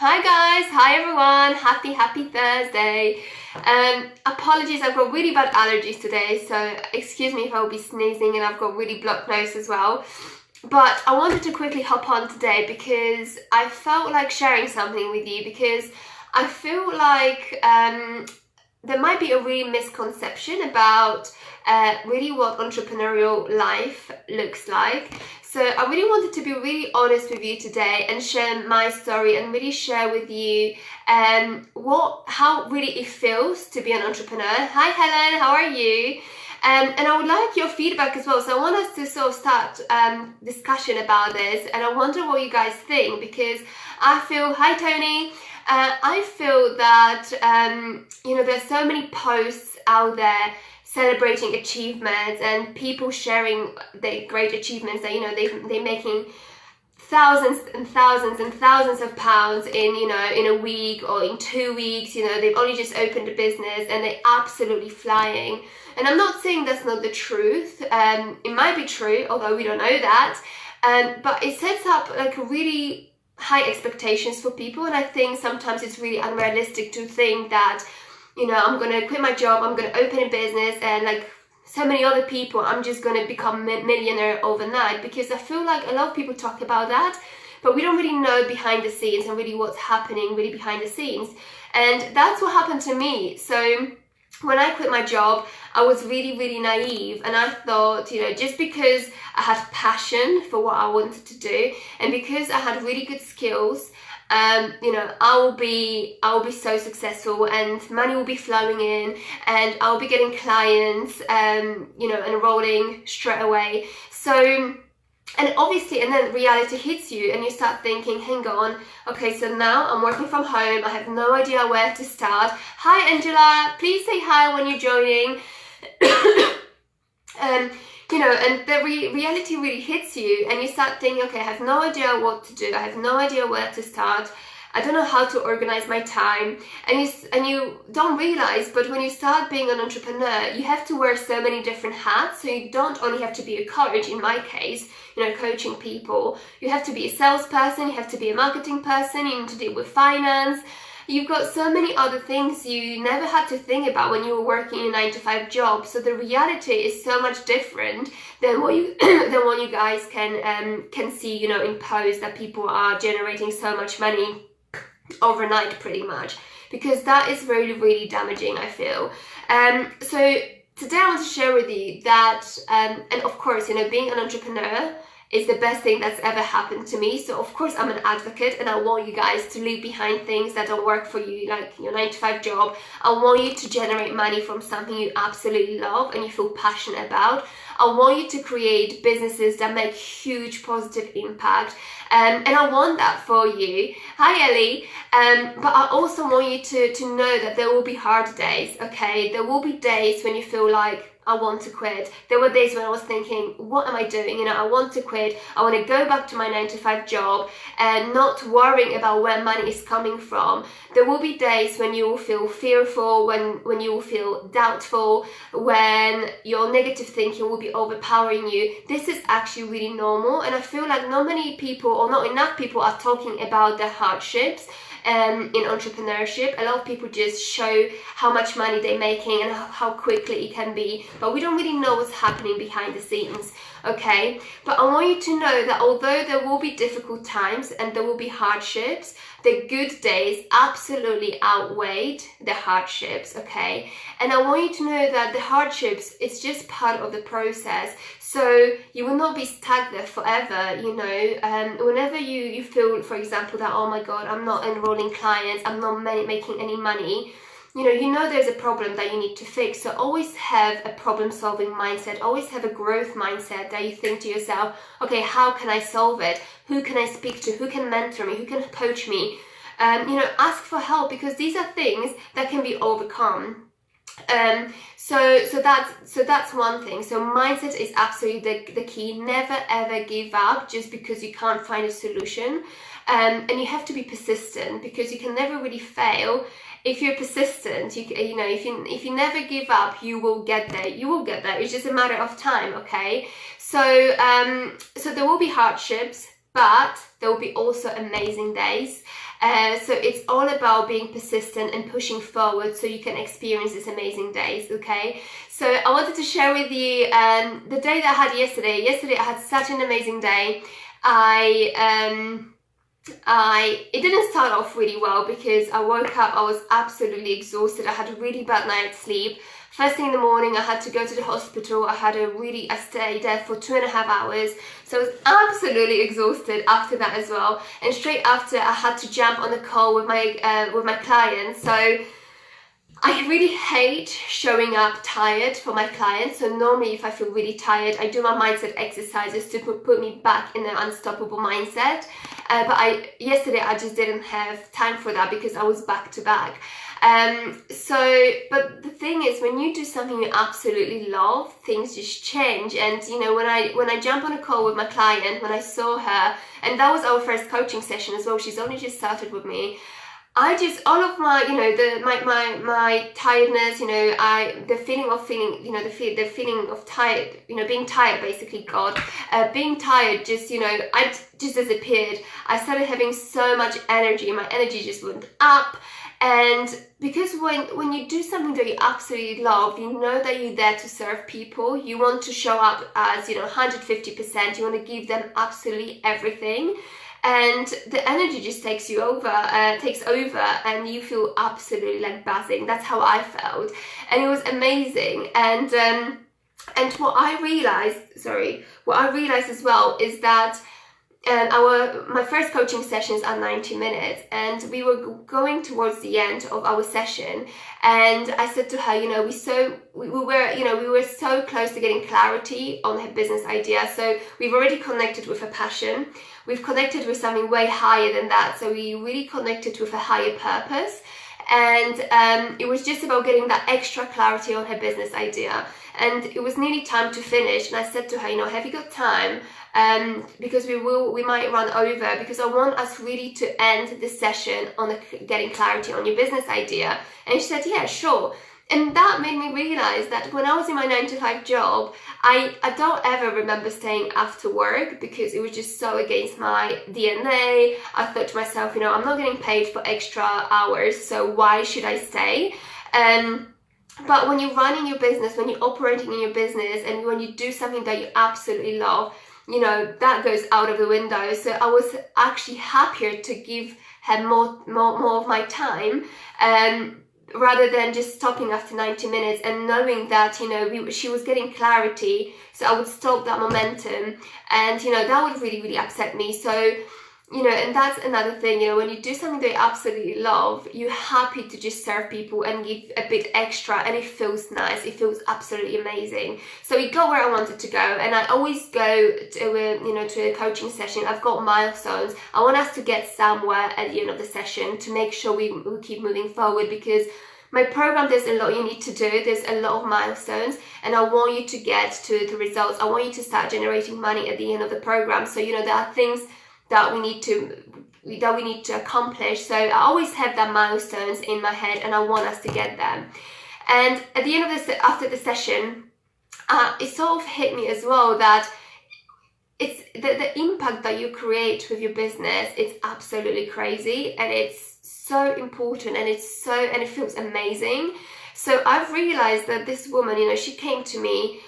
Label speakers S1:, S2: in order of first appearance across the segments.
S1: Hi guys, hi everyone, happy Thursday. Apologies, I've got really bad allergies today, so excuse me if I'll be sneezing, and I've got really blocked nose as well. But I wanted to quickly hop on today because I felt like sharing something with you, because I feel like there might be a real misconception about really what entrepreneurial life looks like. So I really wanted to be really honest with you today and share my story and really share with you how really it feels to be an entrepreneur. Hi Helen, how are you? And I would like your feedback as well. So I want us to sort of start discussion about this, and I wonder what you guys think, because I feel, hi Tony, I feel that there's so many posts out there celebrating achievements and people sharing their great achievements that they're making thousands and thousands and thousands of pounds in a week or in 2 weeks. They've only just opened a business and they're absolutely flying. And I'm not saying that's not the truth. It might be true, although we don't know that. But it sets up like really high expectations for people, and I think sometimes it's really unrealistic to think that I'm going to quit my job, I'm going to open a business, and like so many other people, I'm just going to become a millionaire overnight. Because I feel like a lot of people talk about that, but we don't really know behind the scenes and really what's happening really behind the scenes. And that's what happened to me. So when I quit my job, I was really naive, and I thought, just because I had passion for what I wanted to do, and because I had really good skills, I will be so successful, and money will be flowing in, and I'll be getting clients, enrolling straight away. So, and obviously, and then reality hits you and you start thinking, hang on, okay, so now I'm working from home, I have no idea where to start. Hi Angela, please say hi when you're joining. And the reality really hits you, and you start thinking, okay, I have no idea what to do, I have no idea where to start, I don't know how to organize my time. And you don't realize, but when you start being an entrepreneur, you have to wear so many different hats. So you don't only have to be a coach, in my case, coaching people. You have to be a salesperson, you have to be a marketing person, you need to deal with finance. You've got so many other things you never had to think about when you were working in a 9-to-5 job. So the reality is so much different than what you guys can see, in posts that people are generating so much money overnight, pretty much, because that is really damaging, I feel. So today I want to share with you that, and of course, being an entrepreneur is the best thing that's ever happened to me. So of course I'm an advocate, and I want you guys to leave behind things that don't work for you, like your 9-to-5 job. I want you to generate money from something you absolutely love and you feel passionate about. I want you to create businesses that make huge positive impact, and I want that for you. Hi Ellie. But I also want you to know that there will be hard days, okay? There will be days when you feel like, I want to quit. There were days when I was thinking, what am I doing? I want to quit. I want to go back to my 9-to-5 job and not worrying about where money is coming from. There will be days when you will feel fearful, when you will feel doubtful, when your negative thinking will be overpowering you. This is actually really normal, and I feel like not many people, or not enough people, are talking about the hardships in entrepreneurship. A lot of people just show how much money they're making and how quickly it can be, but we don't really know what's happening behind the scenes, okay? But I want you to know that although there will be difficult times and there will be hardships, the good days absolutely outweighed the hardships, okay? And I want you to know that the hardships, it's just part of the process. So you will not be stuck there forever, whenever you feel, for example, that, oh my God, I'm not enrolling clients, I'm not making any money, there's a problem that you need to fix. So always have a problem-solving mindset, always have a growth mindset, that you think to yourself, okay, how can I solve it? Who can I speak to? Who can mentor me? Who can coach me? Ask for help, because these are things that can be overcome. So that's one thing. So mindset is absolutely the key. Never ever give up just because you can't find a solution. And you have to be persistent, because you can never really fail if you're persistent. If you never give up, you will get there. It's just a matter of time, okay? So there will be hardships, but there will be also amazing days. So it's all about being persistent and pushing forward so you can experience these amazing days, okay? So I wanted to share with you the day that I had yesterday. Yesterday I had such an amazing day. It didn't start off really well because I woke up, I was absolutely exhausted. I had a really bad night's sleep. First thing in the morning, I had to go to the hospital. I stayed there for 2.5 hours. So I was absolutely exhausted after that as well. And straight after, I had to jump on a call with my client. So I really hate showing up tired for my clients. So normally if I feel really tired, I do my mindset exercises to put me back in an unstoppable mindset. But yesterday I just didn't have time for that because I was back to back. But the thing is, when you do something you absolutely love, things just change. And you know, when I jump on a call with my client, when I saw her, and that was our first coaching session as well, she's only just started with me, I just, all of my, you know, my tiredness, you know, the feeling of tired, you know, being tired basically, being tired just, you know, I just disappeared. I started having so much energy, my energy just went up. And because when you do something that you absolutely love, you know that you're there to serve people. You want to show up as, you know, 150%. You want to give them absolutely everything. And the energy just takes over, and you feel absolutely like buzzing. That's how I felt, and it was amazing. And what I realized as well is that my first coaching sessions are 90 minutes, and we were going towards the end of our session, and I said to her, you know, we were so close to getting clarity on her business idea. So we've already connected with her passion. We've connected with something way higher than that. So we really connected with a higher purpose. And it was just about getting that extra clarity on her business idea. And it was nearly time to finish. And I said to her, you know, have you got time? Because we might run over, because I want us really to end the session on getting clarity on your business idea. And she said, yeah, sure. And that made me realize that when I was in my 9-to-5 job, I don't ever remember staying after work because it was just so against my DNA. I thought to myself, you know, I'm not getting paid for extra hours, so why should I stay? But when you're running your business, when you're operating in your business, and when you do something that you absolutely love, you know, that goes out of the window. So I was actually happier to give her more of my time, rather than just stopping after 90 minutes and knowing that, you know, she was getting clarity. So I would stop that momentum, and, you know, that would really, really upset me. So, you know, and that's another thing, you know, when you do something that you absolutely love, you're happy to just serve people and give a bit extra, and it feels nice. It feels absolutely amazing. So we got where I wanted to go, and I always go to a coaching session. I've got milestones. I want us to get somewhere at the end of the session to make sure we keep moving forward, because my program, there's a lot you need to do. There's a lot of milestones, and I want you to get to the results. I want you to start generating money at the end of the program. So, you know, there are things that we need to accomplish. So I always have that milestones in my head, and I want us to get them. And at the end of after the session, it sort of hit me as well that it's the impact that you create with your business. It's absolutely crazy, and it's so important, and it feels amazing. So I've realized that this woman, you know, she came to me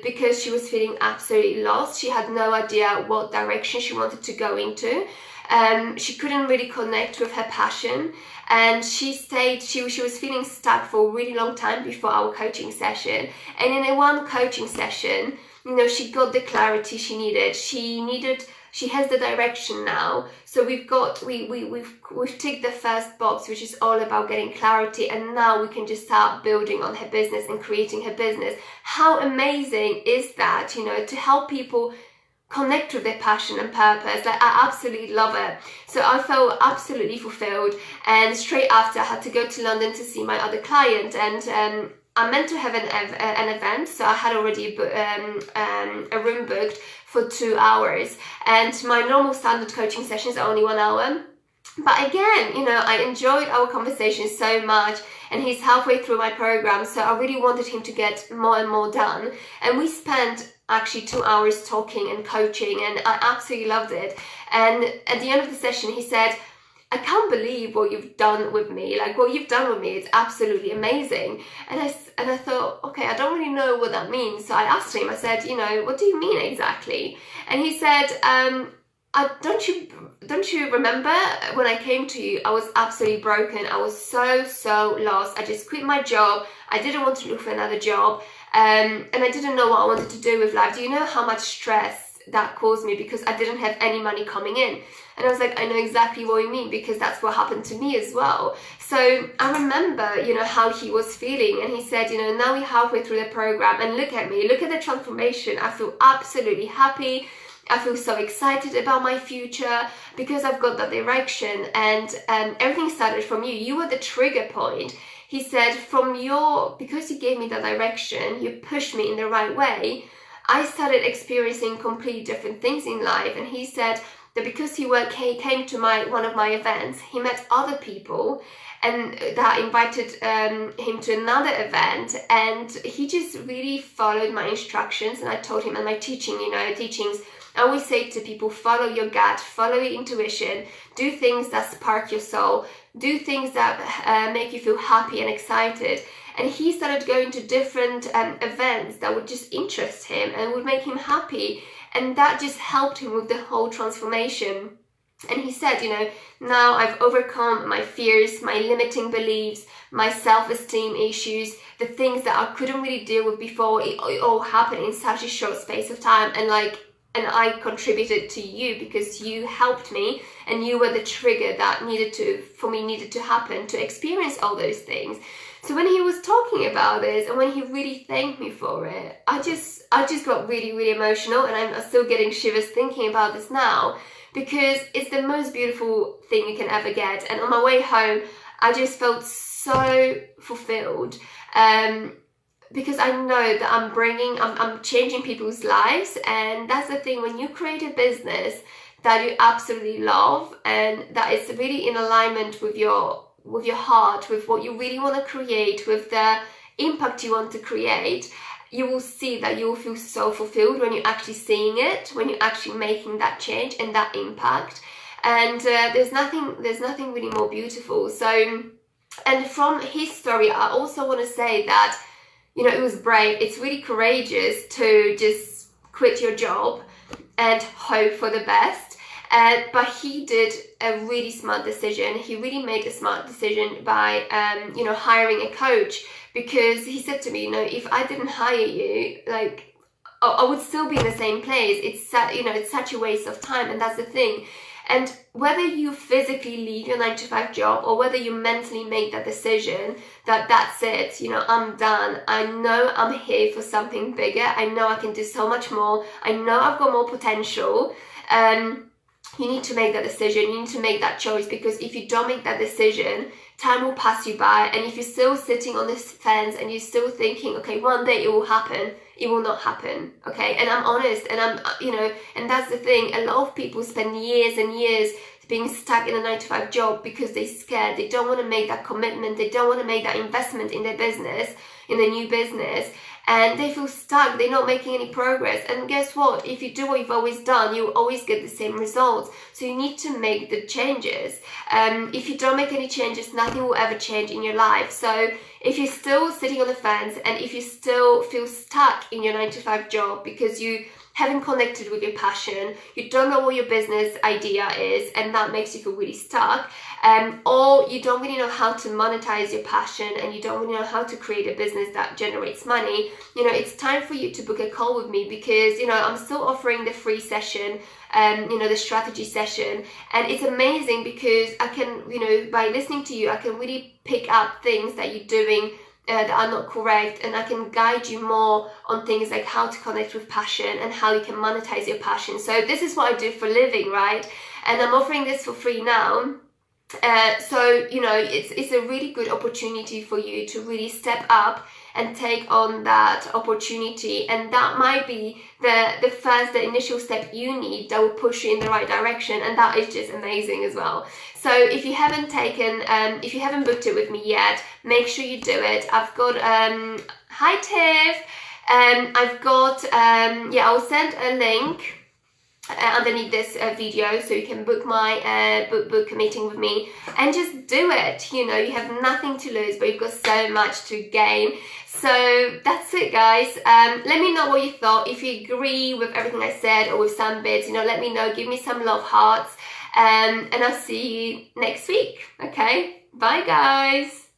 S1: because she was feeling absolutely lost. She had no idea what direction she wanted to go into. She couldn't really connect with her passion, and she was feeling stuck for a really long time before our coaching session. And in one coaching session, you know, she got the clarity she needed. She has the direction now. So we've ticked the first box, which is all about getting clarity, and now we can just start building on her business and creating her business. How amazing is that, you know, to help people connect with their passion and purpose? Like, I absolutely love it. So I felt absolutely fulfilled, and straight after I had to go to London to see my other client, and I meant to have an event, so I had already a room booked for 2 hours, and my normal standard coaching sessions are only 1 hour. But again, you know, I enjoyed our conversation so much, and he's halfway through my program, so I really wanted him to get more and more done. And we spent actually 2 hours talking and coaching, and I absolutely loved it. And at the end of the session, he said, I can't believe what you've done with me. Like, what you've done with me is absolutely amazing. And I thought, okay, I don't really know what that means. So I asked him, I said, you know, what do you mean exactly? And he said, don't you remember when I came to you, I was absolutely broken. I was so lost. I just quit my job. I didn't want to look for another job. And I didn't know what I wanted to do with life. Do you know how much stress that caused me, because I didn't have any money coming in? And I was like, I know exactly what you mean, because that's what happened to me as well. So I remember, you know, how he was feeling, and he said, you know, now we're halfway through the program and look at me, look at the transformation. I feel absolutely happy. I feel so excited about my future because I've got that direction, and everything started from you. You were the trigger point. He said, because you gave me that direction, you pushed me in the right way, I started experiencing completely different things in life. And he said that because he came to one of my events, he met other people, and that invited him to another event, and he just really followed my instructions. And I told him, and my teachings, I always say to people, follow your gut, follow your intuition, do things that spark your soul, do things that make you feel happy and excited. And he started going to different events that would just interest him and would make him happy. And that just helped him with the whole transformation. And he said, you know, now I've overcome my fears, my limiting beliefs, my self-esteem issues, the things that I couldn't really deal with before. It all happened in such a short space of time. And I contributed to you because you helped me, and you were the trigger that needed to happen to experience all those things. So when he was talking about this, and when he really thanked me for it, I just got really, really emotional, and I'm still getting shivers thinking about this now, because it's the most beautiful thing you can ever get. And on my way home, I just felt so fulfilled. Because I know that I'm changing people's lives. And that's the thing, when you create a business that you absolutely love, and that is really in alignment with your heart, with what you really want to create, with the impact you want to create, you will see that you will feel so fulfilled when you're actually seeing it, when you're actually making that change and that impact. And there's nothing really more beautiful. So, and from his story, I also want to say that, you know, it was brave. It's really courageous to just quit your job and hope for the best. But he did a really smart decision. He really made a smart decision by, hiring a coach, because he said to me, you know, if I didn't hire you, like, I would still be in the same place. It's such a waste of time. And that's the thing. And whether you physically leave your 9-to-5 job, or whether you mentally make that decision that that's it, you know, I'm done. I know I'm here for something bigger. I know I can do so much more. I know I've got more potential. You need to make that decision. You need to make that choice, because if you don't make that decision, time will pass you by. And if you're still sitting on this fence and you're still thinking, okay, one day it will happen, it will not happen. Okay. And I'm honest, and and that's the thing. A lot of people spend years and years being stuck in a 9-to-5 job because they're scared. They don't want to make that commitment. They don't want to make that investment in their business, in a new business. And they feel stuck. They're not making any progress. And guess what? If you do what you've always done, you always get the same results. So you need to make the changes. If you don't make any changes, nothing will ever change in your life. So if you're still sitting on the fence, and if you still feel stuck in your 9-to-5 job because you haven't connected with your passion, you don't know what your business idea is, and that makes you feel really stuck, or you don't really know how to monetize your passion, and you don't really know how to create a business that generates money, you know, it's time for you to book a call with me, because, you know, I'm still offering the free session, the strategy session. And it's amazing because I can, you know, by listening to you, I can really pick up things that you're doing that are not correct, and I can guide you more on things like how to connect with passion and how you can monetize your passion. So this is what I do for a living, right? And I'm offering this for free now. So, you know, it's a really good opportunity for you to really step up and take on that opportunity, and that might be the initial step you need that will push you in the right direction, and that is just amazing as well. So if you haven't booked it with me yet, make sure you do it. I've got hi Tiff, I've got I'll send a link underneath this video, so you can book my book a meeting with me and just do it. You know, you have nothing to lose, but you've got so much to gain. So that's it, guys. Let me know what you thought. If you agree with everything I said or with some bits, you know, let me know. Give me some love hearts, and I'll see you next week. Okay, bye guys.